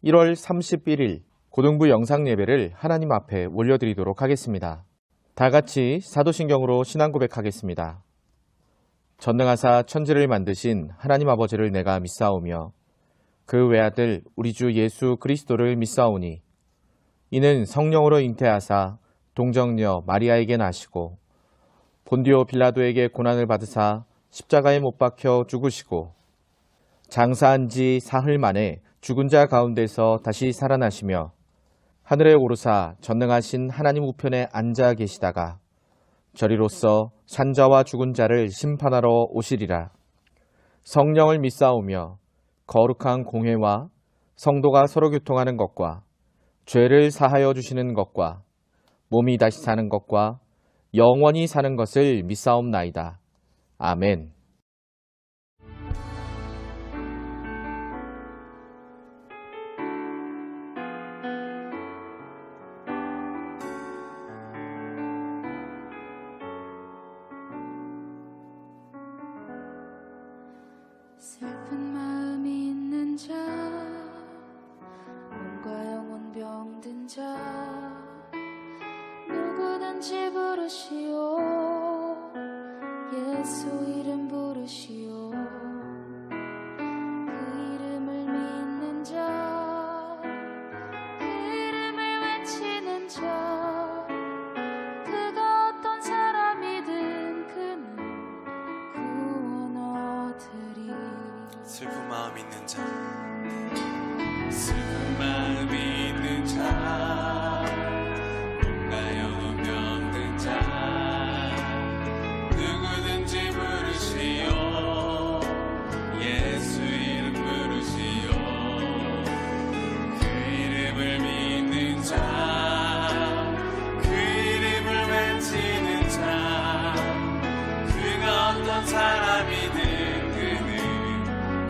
1월 31일 고등부 영상 예배를 하나님 앞에 올려드리도록 하겠습니다. 다 같이 사도신경으로 신앙 고백하겠습니다. 전능하사 천지를 만드신 하나님 아버지를 내가 믿사오며 그 외아들 우리 주 예수 그리스도를 믿사오니 이는 성령으로 잉태하사 동정녀 마리아에게 나시고 본디오 빌라도에게 고난을 받으사 십자가에 못 박혀 죽으시고 장사한 지 사흘 만에 죽은 자 가운데서 다시 살아나시며 하늘에 오르사 전능하신 하나님 우편에 앉아 계시다가 저리로서 산자와 죽은 자를 심판하러 오시리라. 성령을 믿사오며 거룩한 공회와 성도가 서로 교통하는 것과 죄를 사하여 주시는 것과 몸이 다시 사는 것과 영원히 사는 것을 믿사옵나이다. 아멘. 슬픈 마음이 있는 자, 몸과 영혼 병든 자, 누구든지 부르시오. 예수 이름 부르시오. 그 이름을 믿는 자, 그 이름을 외치는 자, 그가 어떤 사람이든 그는 구원 얻으리. 슬픈 마음 있는 자, 슬픈 마음 있는 자, 몸과 영혼 병든 자, 누구든지 부르시오. 예수 이름 부르시오. 그 이름을 믿는 자, 그 이름을 외치는 자, 그가 어떤 사람이든 그는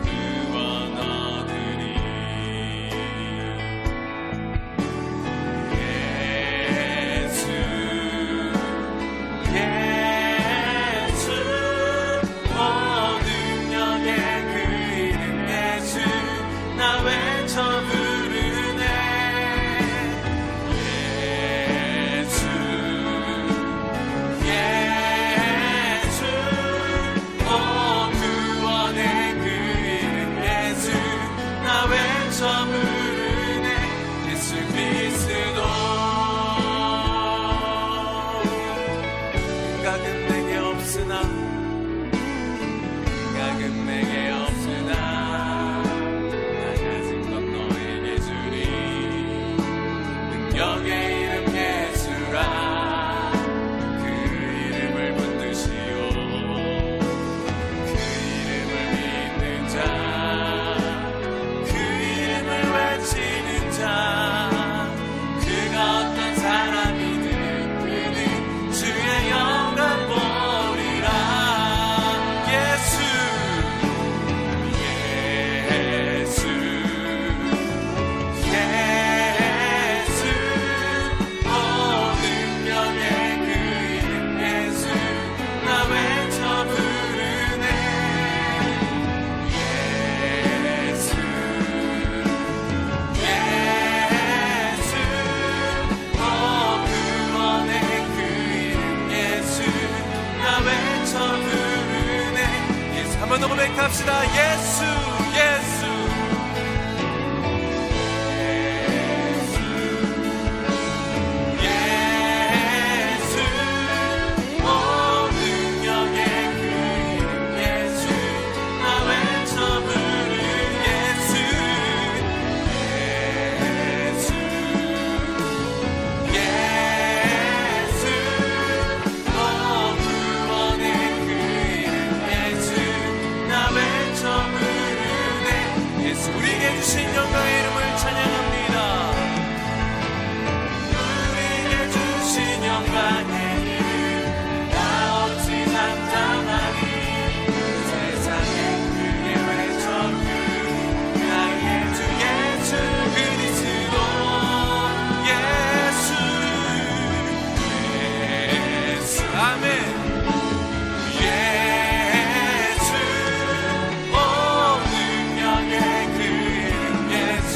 구원 얻으리. 예수 예수 오 능력의 그 이름 예수 나 외쳐 부르네. 예수 예수 오 구원의 그 이름 예수 나 외쳐 부르네. 예수 그리스도 각은 내게 없으나 각은 내게 없으나 나 가진 건 너에게 주리. 능력의 이름 예수라 그 이름을 붙드시오. 그 이름을 믿는 자, 그 이름을 외치는 자, 그가 어떤 사람이든 그는 주의 영광 보리라. 예수 예수 예수 오 능력의 그 이름 예수 나 외쳐 부르네. 예수 예수 오 구원의 그 이름 예수 나 외쳐 부르네. 예수 한 번 더 고백합시다. 예수 예수 예수 오 능력의 그 이름 예수 나 외쳐 부르는 예수 예수 예수 오 구원의 그 이름 예수 나 외쳐 부르네. 예수 우리에게 주신 영광의 이름을 찬양합니다. 우리에게 주신 영광의 이름 나 없이 잠잠하니 세상에 크게 외쳐 부르는 나의 주 예수 그리스도. 예수 예수 아멘. 예수 오 능력의 그 이름 예수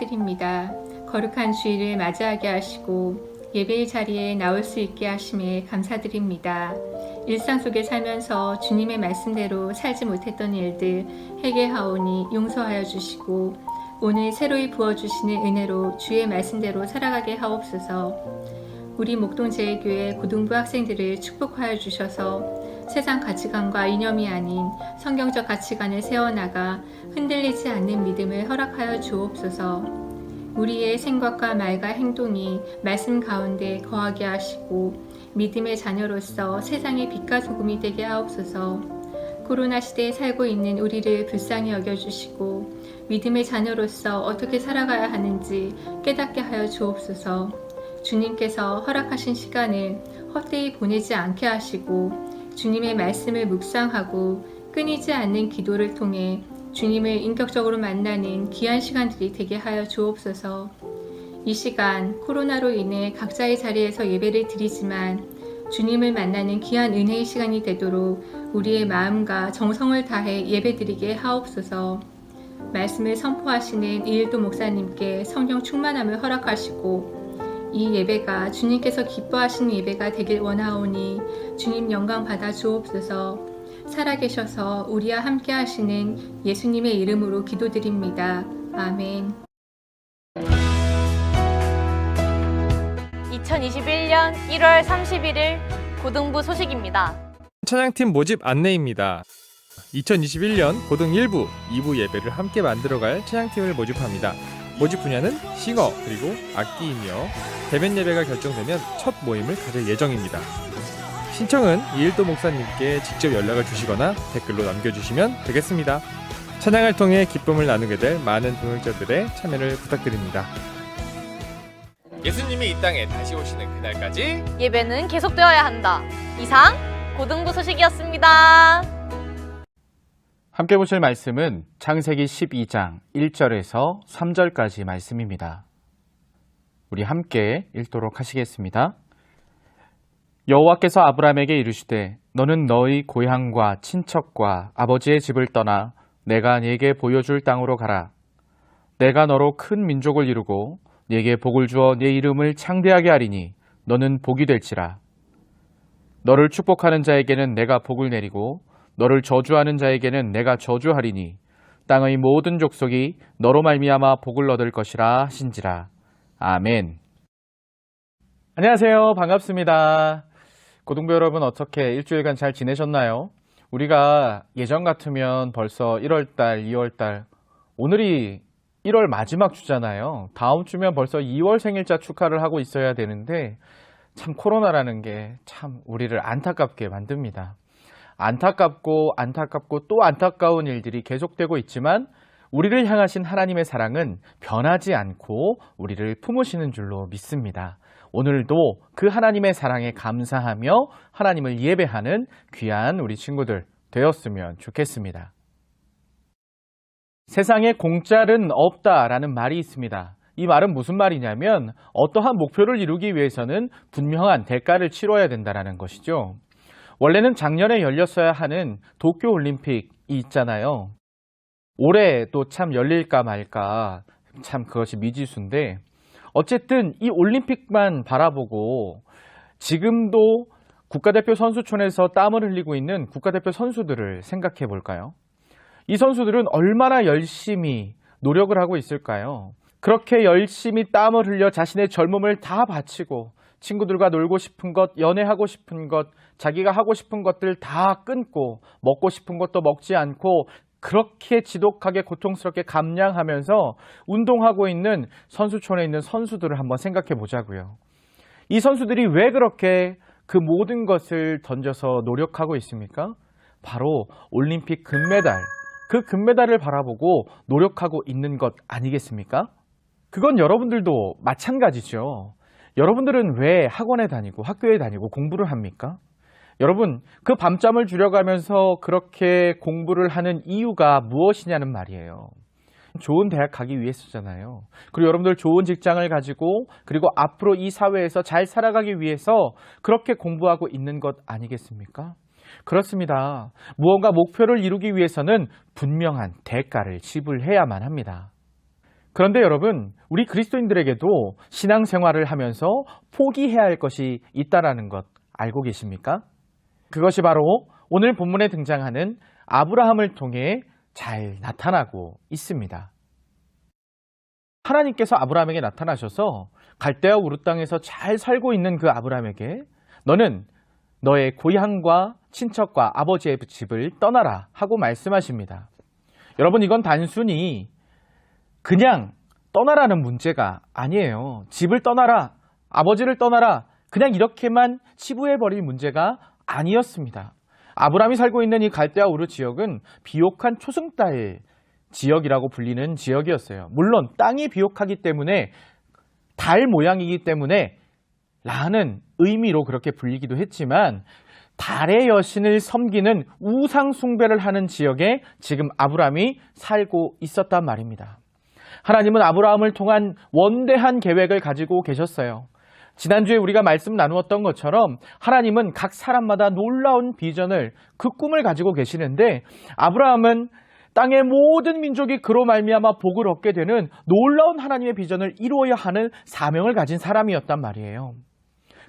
감사드립니다. 거룩한 주일을 맞이하게 하시고 예배의 자리에 나올 수 있게 하심에 감사드립니다. 일상 속에 살면서 주님의 말씀대로 살지 못했던 일들 회개하오니 용서하여 주시고 오늘 새로이 부어주시는 은혜로 주의 말씀대로 살아가게 하옵소서. 우리 목동제일교회 고등부 학생들을 축복하여 주셔서 세상 가치관과 이념이 아닌 성경적 가치관을 세워나가 흔들리지 않는 믿음을 허락하여 주옵소서. 우리의 생각과 말과 행동이 말씀 가운데 거하게 하시고 믿음의 자녀로서 세상의 빛과 소금이 되게 하옵소서. 코로나 시대에 살고 있는 우리를 불쌍히 여겨주시고 믿음의 자녀로서 어떻게 살아가야 하는지 깨닫게 하여 주옵소서. 주님께서 허락하신 시간을 헛되이 보내지 않게 하시고 주님의 말씀을 묵상하고 끊이지 않는 기도를 통해 주님을 인격적으로 만나는 귀한 시간들이 되게 하여 주옵소서. 이 시간 코로나로 인해 각자의 자리에서 예배를 드리지만 주님을 만나는 귀한 은혜의 시간이 되도록 우리의 마음과 정성을 다해 예배드리게 하옵소서. 말씀을 선포하시는 이일도 목사님께 성령 충만함을 허락하시고 이 예배가 주님께서 기뻐하시는 예배가 되길 원하오니 주님 영광 받아 주옵소서. 살아계셔서 우리와 함께 하시는 예수님의 이름으로 기도드립니다. 아멘. 2021년 1월 31일 고등부 소식입니다. 찬양팀 모집 안내입니다. 2021년 고등 1부, 2부 예배를 함께 만들어갈 찬양팀을 모집합니다. 모집 분야는 싱어 그리고 악기이며 대면 예배가 결정되면 첫 모임을 가질 예정입니다. 신청은 이일도 목사님께 직접 연락을 주시거나 댓글로 남겨주시면 되겠습니다. 찬양을 통해 기쁨을 나누게 될 많은 동역자들의 참여를 부탁드립니다. 예수님이 이 땅에 다시 오시는 그날까지 예배는 계속되어야 한다. 이상 고등부 소식이었습니다. 함께 보실 말씀은 창세기 12장 1절에서 3절까지 말씀입니다. 우리 함께 읽도록 하시겠습니다. 여호와께서 아브라함에게 이르시되 너는 너희 고향과 친척과 아버지의 집을 떠나 내가 네게 보여줄 땅으로 가라. 내가 너로 큰 민족을 이루고 네게 복을 주어 네 이름을 창대하게 하리니 너는 복이 될지라. 너를 축복하는 자에게는 내가 복을 내리고 너를 저주하는 자에게는 내가 저주하리니 땅의 모든 족속이 너로 말미암아 복을 얻을 것이라 하신지라. 아멘. 안녕하세요. 반갑습니다. 고등부 여러분 어떻게 일주일간 잘 지내셨나요? 우리가 예전 같으면 벌써 1월달, 2월달, 오늘이 1월 마지막 주잖아요. 다음 주면 벌써 2월 생일자 축하를 하고 있어야 되는데 참 코로나라는 게 참 우리를 안타깝게 만듭니다. 안타깝고 또 안타까운 일들이 계속되고 있지만 우리를 향하신 하나님의 사랑은 변하지 않고 우리를 품으시는 줄로 믿습니다. 오늘도 그 하나님의 사랑에 감사하며 하나님을 예배하는 귀한 우리 친구들 되었으면 좋겠습니다. 세상에 공짜는 없다라는 말이 있습니다. 이 말은 무슨 말이냐면 어떠한 목표를 이루기 위해서는 분명한 대가를 치러야 된다는 것이죠. 원래는 작년에 열렸어야 하는 도쿄올림픽이 있잖아요. 올해 또 참 열릴까 말까 참 그것이 미지수인데 어쨌든 이 올림픽만 바라보고 지금도 국가대표 선수촌에서 땀을 흘리고 있는 국가대표 선수들을 생각해 볼까요? 이 선수들은 얼마나 열심히 노력을 하고 있을까요? 그렇게 열심히 땀을 흘려 자신의 젊음을 다 바치고 친구들과 놀고 싶은 것, 연애하고 싶은 것, 자기가 하고 싶은 것들 다 끊고 먹고 싶은 것도 먹지 않고 그렇게 지독하게 고통스럽게 감량하면서 운동하고 있는 선수촌에 있는 선수들을 한번 생각해 보자고요. 이 선수들이 왜 그렇게 그 모든 것을 던져서 노력하고 있습니까? 바로 올림픽 금메달, 그 금메달을 바라보고 노력하고 있는 것 아니겠습니까? 그건 여러분들도 마찬가지죠. 여러분들은 왜 학원에 다니고 학교에 다니고 공부를 합니까? 여러분, 그 밤잠을 줄여가면서 그렇게 공부를 하는 이유가 무엇이냐는 말이에요. 좋은 대학 가기 위해서잖아요. 그리고 여러분들 좋은 직장을 가지고 그리고 앞으로 이 사회에서 잘 살아가기 위해서 그렇게 공부하고 있는 것 아니겠습니까? 그렇습니다. 무언가 목표를 이루기 위해서는 분명한 대가를 지불해야만 합니다. 그런데 여러분, 우리 그리스도인들에게도 신앙생활을 하면서 포기해야 할 것이 있다라는 것 알고 계십니까? 그것이 바로 오늘 본문에 등장하는 아브라함을 통해 잘 나타나고 있습니다. 하나님께서 아브라함에게 나타나셔서 갈대아 우르 땅에서 잘 살고 있는 그 아브라함에게 너는 너의 고향과 친척과 아버지의 집을 떠나라 하고 말씀하십니다. 여러분, 이건 단순히 그냥 떠나라는 문제가 아니에요. 집을 떠나라, 아버지를 떠나라, 그냥 이렇게만 치부해버릴 문제가 아니었습니다. 아브라함이 살고 있는 이 갈대아 우르 지역은 비옥한 초승달 지역이라고 불리는 지역이었어요. 물론 땅이 비옥하기 때문에 달 모양이기 때문에 라는 의미로 그렇게 불리기도 했지만 달의 여신을 섬기는 우상 숭배를 하는 지역에 지금 아브라함이 살고 있었단 말입니다. 하나님은 아브라함을 통한 원대한 계획을 가지고 계셨어요. 지난주에 우리가 말씀 나누었던 것처럼 하나님은 각 사람마다 놀라운 비전을, 그 꿈을 가지고 계시는데 아브라함은 땅의 모든 민족이 그로 말미암아 복을 얻게 되는 놀라운 하나님의 비전을 이루어야 하는 사명을 가진 사람이었단 말이에요.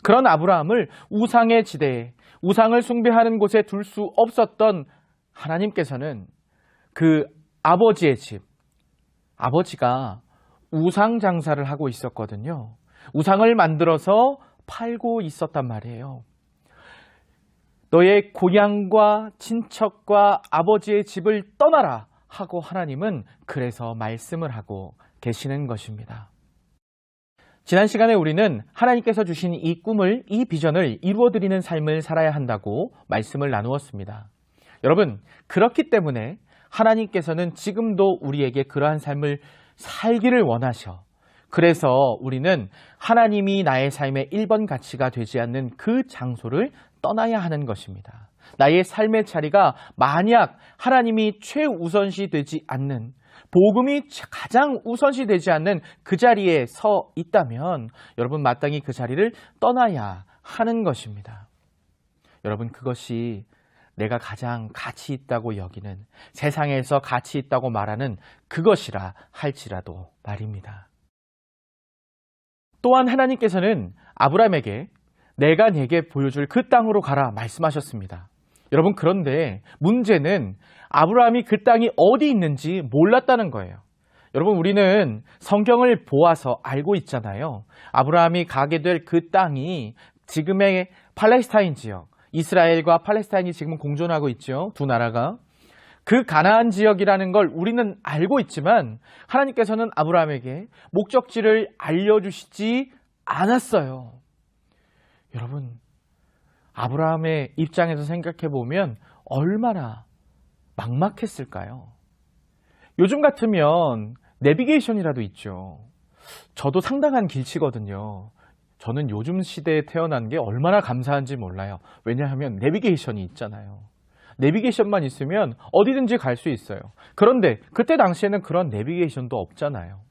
그런 아브라함을 우상의 지대에, 우상을 숭배하는 곳에 둘 수 없었던 하나님께서는 그 아버지의 집, 아버지가 우상 장사를 하고 있었거든요. 우상을 만들어서 팔고 있었단 말이에요. 너의 고향과 친척과 아버지의 집을 떠나라 하고 하나님은 그래서 말씀을 하고 계시는 것입니다. 지난 시간에 우리는 하나님께서 주신 이 꿈을, 이 비전을 이루어드리는 삶을 살아야 한다고 말씀을 나누었습니다. 여러분, 그렇기 때문에 하나님께서는 지금도 우리에게 그러한 삶을 살기를 원하셔. 그래서 우리는 하나님이 나의 삶의 1번 가치가 되지 않는 그 장소를 떠나야 하는 것입니다. 나의 삶의 자리가 만약 하나님이 최우선시 되지 않는, 복음이 가장 우선시 되지 않는 그 자리에 서 있다면 여러분 마땅히 그 자리를 떠나야 하는 것입니다. 여러분, 그것이 내가 가장 가치 있다고 여기는, 세상에서 가치 있다고 말하는 그것이라 할지라도 말입니다. 또한 하나님께서는 아브라함에게 내가 네게 보여줄 그 땅으로 가라 말씀하셨습니다. 여러분, 그런데 문제는 아브라함이 그 땅이 어디 있는지 몰랐다는 거예요. 여러분, 우리는 성경을 보아서 알고 있잖아요. 아브라함이 가게 될 그 땅이 지금의 팔레스타인 지역, 이스라엘과 팔레스타인이 지금 공존하고 있죠. 두 나라가. 그 가나안 지역이라는 걸 우리는 알고 있지만 하나님께서는 아브라함에게 목적지를 알려주시지 않았어요. 여러분, 아브라함의 입장에서 생각해 보면 얼마나 막막했을까요? 요즘 같으면 내비게이션이라도 있죠. 저도 상당한 길치거든요. 저는 요즘 시대에 태어난 게 얼마나 감사한지 몰라요. 왜냐하면 내비게이션이 있잖아요. 내비게이션만 있으면 어디든지 갈 수 있어요. 그런데 그때 당시에는 그런 내비게이션도 없잖아요.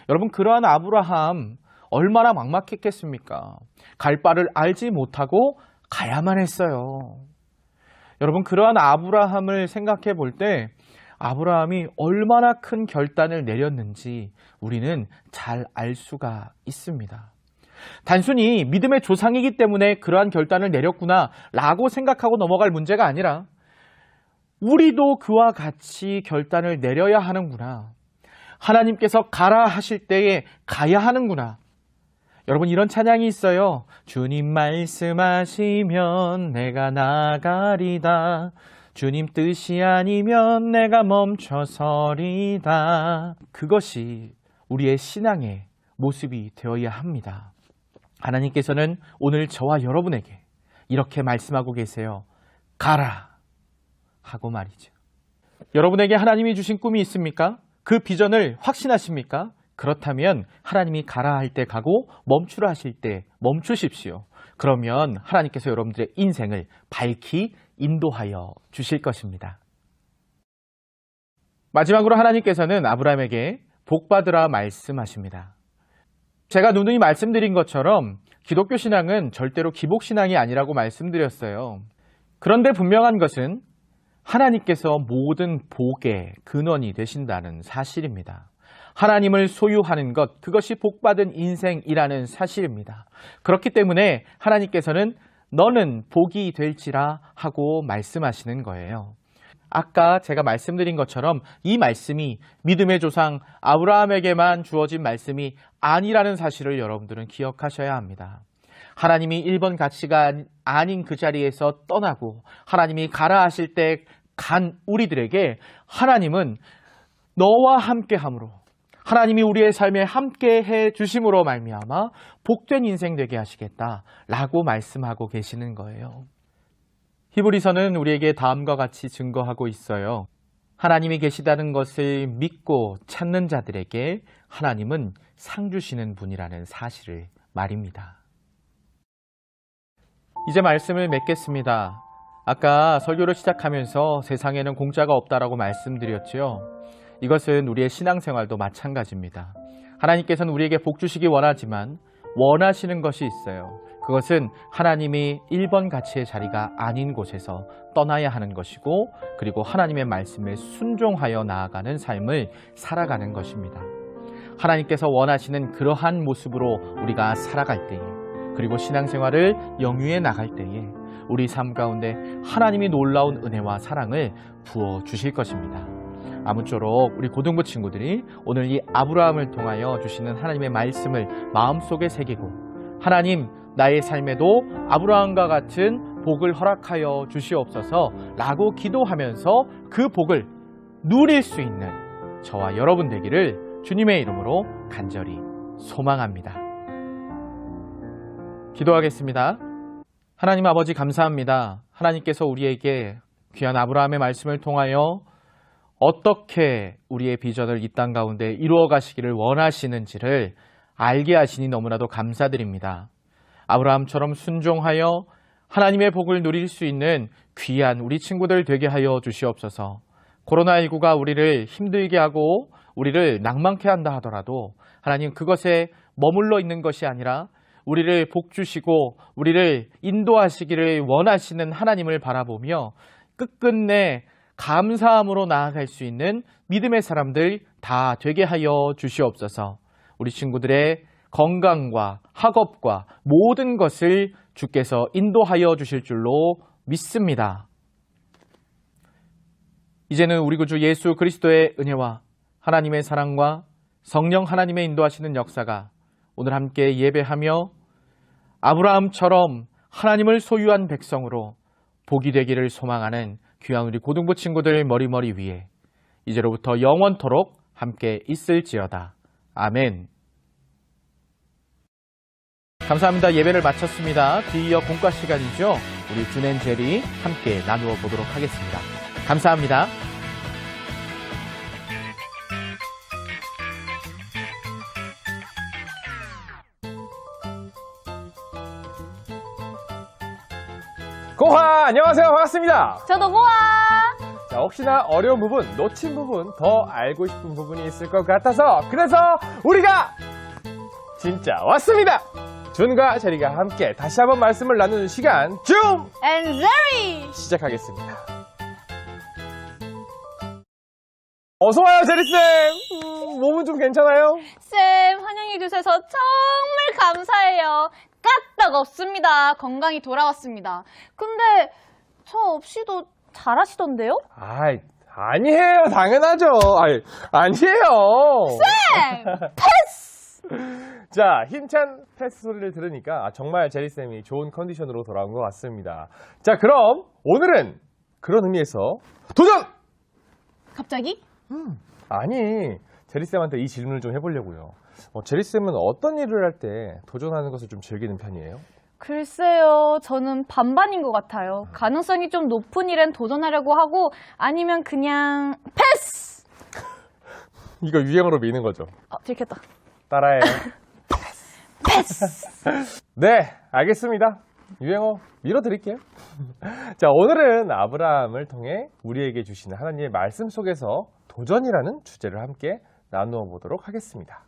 여러분, 그러한 아브라함 얼마나 막막했겠습니까? 갈 바를 알지 못하고 가야만 했어요. 여러분, 그러한 아브라함을 생각해 볼 때 아브라함이 얼마나 큰 결단을 내렸는지 우리는 잘 알 수가 있습니다. 단순히 믿음의 조상이기 때문에 그러한 결단을 내렸구나 라고 생각하고 넘어갈 문제가 아니라 우리도 그와 같이 결단을 내려야 하는구나. 하나님께서 가라 하실 때에 가야 하는구나. 여러분, 이런 찬양이 있어요. 주님 말씀하시면 내가 나가리다. 주님 뜻이 아니면 내가 멈춰서리다. 그것이 우리의 신앙의 모습이 되어야 합니다. 하나님께서는 오늘 저와 여러분에게 이렇게 말씀하고 계세요. 가라 하고 말이죠. 여러분에게 하나님이 주신 꿈이 있습니까? 그 비전을 확신하십니까? 그렇다면 하나님이 가라 할 때 가고 멈추라 하실 때 멈추십시오. 그러면 하나님께서 여러분들의 인생을 밝히 인도하여 주실 것입니다. 마지막으로 하나님께서는 아브라함에게 복받으라 말씀하십니다. 제가 누누이 말씀드린 것처럼 기독교 신앙은 절대로 기복신앙이 아니라고 말씀드렸어요. 그런데 분명한 것은 하나님께서 모든 복의 근원이 되신다는 사실입니다. 하나님을 소유하는 것, 그것이 복받은 인생이라는 사실입니다. 그렇기 때문에 하나님께서는 너는 복이 될지라 하고 말씀하시는 거예요. 아까 제가 말씀드린 것처럼 이 말씀이 믿음의 조상 아브라함에게만 주어진 말씀이 아니라는 사실을 여러분들은 기억하셔야 합니다. 하나님이 1번 가치가 아닌 그 자리에서 떠나고 하나님이 가라 하실 때 간 우리들에게 하나님은 너와 함께함으로, 하나님이 우리의 삶에 함께해 주심으로 말미암아 복된 인생 되게 하시겠다라고 말씀하고 계시는 거예요. 히브리서는 우리에게 다음과 같이 증거하고 있어요. 하나님이 계시다는 것을 믿고 찾는 자들에게 하나님은 상 주시는 분이라는 사실을 말입니다. 이제 말씀을 맺겠습니다. 아까 설교를 시작하면서 세상에는 공짜가 없다라고 말씀드렸지요. 이것은 우리의 신앙생활도 마찬가지입니다. 하나님께서는 우리에게 복 주시기 원하지만 원하시는 것이 있어요. 그것은 하나님이 1번 가치의 자리가 아닌 곳에서 떠나야 하는 것이고, 그리고 하나님의 말씀에 순종하여 나아가는 삶을 살아가는 것입니다. 하나님께서 원하시는 그러한 모습으로 우리가 살아갈 때에, 그리고 신앙생활을 영위해 나갈 때에 우리 삶 가운데 하나님이 놀라운 은혜와 사랑을 부어주실 것입니다. 아무쪼록 우리 고등부 친구들이 오늘 이 아브라함을 통하여 주시는 하나님의 말씀을 마음속에 새기고, 하나님 나의 삶에도 아브라함과 같은 복을 허락하여 주시옵소서 라고 기도하면서 그 복을 누릴 수 있는 저와 여러분 되기를 주님의 이름으로 간절히 소망합니다. 기도하겠습니다. 하나님 아버지 감사합니다. 하나님께서 우리에게 귀한 아브라함의 말씀을 통하여 어떻게 우리의 비전을 이 땅 가운데 이루어 가시기를 원하시는지를 알게 하시니 너무나도 감사드립니다. 아브라함처럼 순종하여 하나님의 복을 누릴 수 있는 귀한 우리 친구들 되게 하여 주시옵소서. 코로나19가 우리를 힘들게 하고 우리를 낭만케 한다 하더라도 하나님 그것에 머물러 있는 것이 아니라 우리를 복 주시고 우리를 인도하시기를 원하시는 하나님을 바라보며 끝끝내 감사함으로 나아갈 수 있는 믿음의 사람들 다 되게 하여 주시옵소서. 우리 친구들의 건강과 학업과 모든 것을 주께서 인도하여 주실 줄로 믿습니다. 이제는 우리 구주 예수 그리스도의 은혜와 하나님의 사랑과 성령 하나님의 인도하시는 역사가 오늘 함께 예배하며 아브라함처럼 하나님을 소유한 백성으로 복이 되기를 소망하는 귀한 우리 고등부 친구들 머리머리 위에 이제로부터 영원토록 함께 있을지어다. 아멘. 감사합니다. 예배를 마쳤습니다. 뒤이어 공과 시간이죠. 우리 준앤 제리 함께 나누어 보도록 하겠습니다. 감사합니다. 고하! 안녕하세요. 반갑습니다. 저도 고아! 자, 혹시나 어려운 부분, 놓친 부분, 더 알고 싶은 부분이 있을 것 같아서 그래서 우리가 진짜 왔습니다. 준과 제리가 함께 다시 한번 말씀을 나누는 시간 준 앤 제리! 시작하겠습니다. 어서와요 제리쌤. 몸은 좀 괜찮아요? 쌤, 환영해 주셔서 정말 감사해요. 까딱 없습니다. 건강히 돌아왔습니다. 근데 저 없이도 잘하시던데요? 아니에요. 당연하죠. 아니에요. 쌤! 패스! 자, 힘찬 패스 소리를 들으니까 정말 제리쌤이 좋은 컨디션으로 돌아온 것 같습니다. 자, 그럼 오늘은 그런 의미에서 도전! 갑자기? 아니, 제리쌤한테 이 질문을 좀 해보려고요. 제리쌤은 어떤 일을 할 때 도전하는 것을 좀 즐기는 편이에요? 글쎄요, 저는 반반인 것 같아요. 가능성이 좀 높은 일엔 도전하려고 하고 아니면 그냥 패스! 이거 유행어로 미는 거죠? 들켰다. 따라해요. 패스! 네, 알겠습니다. 유행어 밀어드릴게요. 자, 오늘은 아브라함을 통해 우리에게 주시는 하나님의 말씀 속에서 도전이라는 주제를 함께 나누어 보도록 하겠습니다.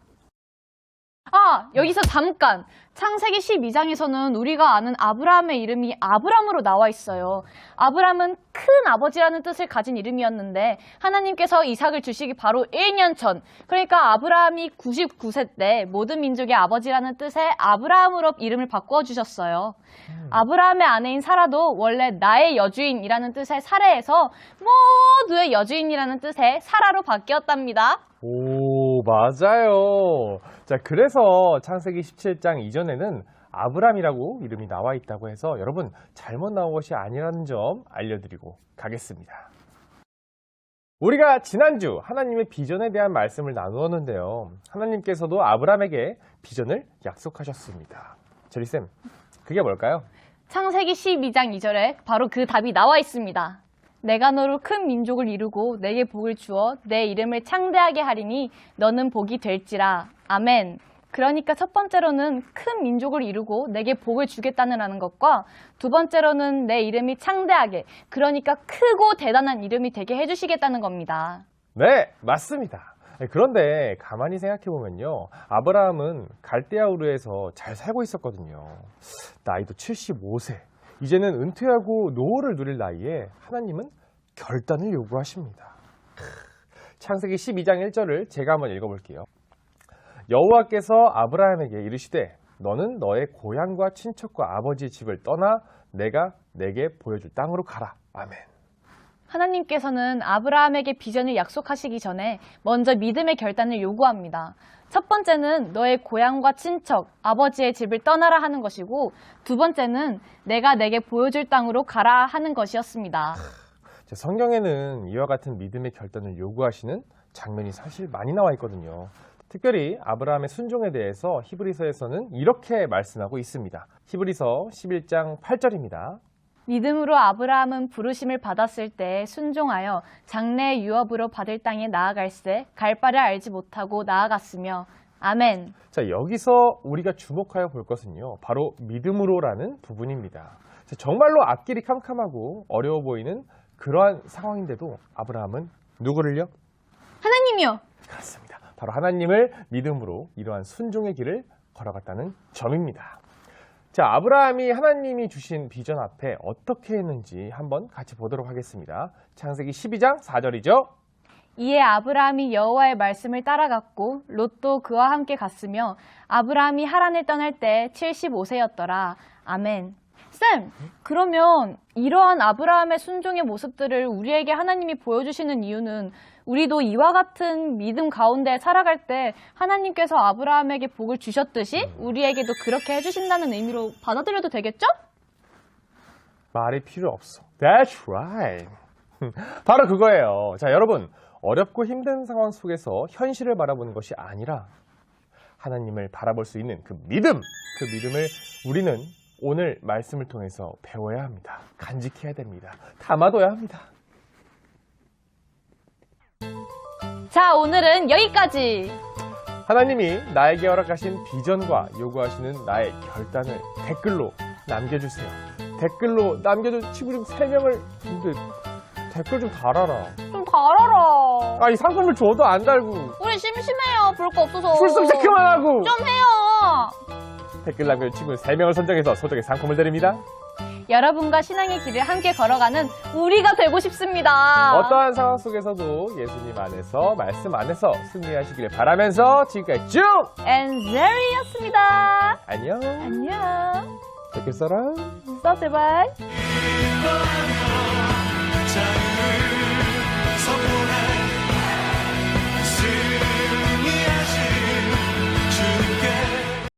여기서 잠깐! 창세기 12장에서는 우리가 아는 아브라함의 이름이 아브람으로 나와 있어요. 아브람은 큰 아버지라는 뜻을 가진 이름이었는데 하나님께서 이삭을 주시기 바로 1년 전, 그러니까 아브라함이 99세 때 모든 민족의 아버지라는 뜻의 아브라함으로 이름을 바꾸어 주셨어요. 아브라함의 아내인 사라도 원래 나의 여주인이라는 뜻의 사레에서 모두의 여주인이라는 뜻의 사라로 바뀌었답니다. 오, 맞아요. 자, 그래서 창세기 17장 이전에는 아브람이라고 이름이 나와 있다고 해서 여러분 잘못 나온 것이 아니라는 점 알려드리고 가겠습니다. 우리가 지난주 하나님의 비전에 대한 말씀을 나누었는데요. 하나님께서도 아브람에게 비전을 약속하셨습니다. 제리쌤, 그게 뭘까요? 창세기 12장 2절에 바로 그 답이 나와 있습니다. 내가 너로 큰 민족을 이루고 내게 복을 주어 내 이름을 창대하게 하리니 너는 복이 될지라. 아멘. 그러니까 첫 번째로는 큰 민족을 이루고 내게 복을 주겠다는 것과 두 번째로는 내 이름이 창대하게, 그러니까 크고 대단한 이름이 되게 해주시겠다는 겁니다. 네, 맞습니다. 그런데 가만히 생각해보면요. 아브라함은 갈대아 우르에서 잘 살고 있었거든요. 나이도 75세. 이제는 은퇴하고 노후를 누릴 나이에 하나님은 결단을 요구하십니다. 창세기 12장 1절을 제가 한번 읽어볼게요. 여호와께서 아브라함에게 이르시되 너는 너의 고향과 친척과 아버지의 집을 떠나 내가 내게 보여줄 땅으로 가라. 아멘. 하나님께서는 아브라함에게 비전을 약속하시기 전에 먼저 믿음의 결단을 요구합니다. 첫 번째는 너의 고향과 친척, 아버지의 집을 떠나라 하는 것이고, 두 번째는 내가 내게 보여줄 땅으로 가라 하는 것이었습니다. 성경에는 이와 같은 믿음의 결단을 요구하시는 장면이 사실 많이 나와 있거든요. 특별히 아브라함의 순종에 대해서 히브리서에서는 이렇게 말씀하고 있습니다. 히브리서 11장 8절입니다. 믿음으로 아브라함은 부르심을 받았을 때 순종하여 장래의 유업으로 받을 땅에 나아갈새 갈 바를 알지 못하고 나아갔으며. 아멘. 자, 여기서 우리가 주목하여 볼 것은요, 바로 믿음으로라는 부분입니다. 정말로 앞길이 캄캄하고 어려워 보이는 그러한 상황인데도 아브라함은 누구를요? 하나님이요. 그렇습니다. 바로 하나님을 믿음으로 이러한 순종의 길을 걸어갔다는 점입니다. 자, 아브라함이 하나님이 주신 비전 앞에 어떻게 했는지 한번 같이 보도록 하겠습니다. 창세기 12장 4절이죠. 이에 아브라함이 여호와의 말씀을 따라갔고 롯도 그와 함께 갔으며 아브라함이 하란을 떠날 때 75세였더라. 아멘. 쌤, 그러면 이러한 아브라함의 순종의 모습들을 우리에게 하나님이 보여주시는 이유는 우리도 이와 같은 믿음 가운데 살아갈 때 하나님께서 아브라함에게 복을 주셨듯이 우리에게도 그렇게 해주신다는 의미로 받아들여도 되겠죠? 말이 필요 없어. That's right. 바로 그거예요. 자, 여러분, 어렵고 힘든 상황 속에서 현실을 바라보는 것이 아니라 하나님을 바라볼 수 있는 그 믿음을 우리는 오늘 말씀을 통해서 배워야 합니다. 간직해야 됩니다. 담아둬야 합니다. 자, 오늘은 여기까지. 하나님이 나에게 허락하신 비전과 요구하시는 나의 결단을 댓글로 남겨주세요. 댓글로 남겨준 친구 중 3명을 근데 댓글 좀 달아라. 좀 달아라. 아니, 상품을 줘도 안 달고 우리 심심해요. 볼 거 없어서. 출석 체크만 하고 좀 해요. 댓글 남겨준 친구 3명을 선정해서 소정의 상품을 드립니다. 여러분과 신앙의 길을 함께 걸어가는 우리가 되고 싶습니다. 어떠한 상황 속에서도 예수님 안에서, 말씀 안에서 승리하시기를 바라면서 지금까지 쭉! 엔젤이었습니다. 안녕. 안녕. 댓글 써라. 써 제발. 이루어져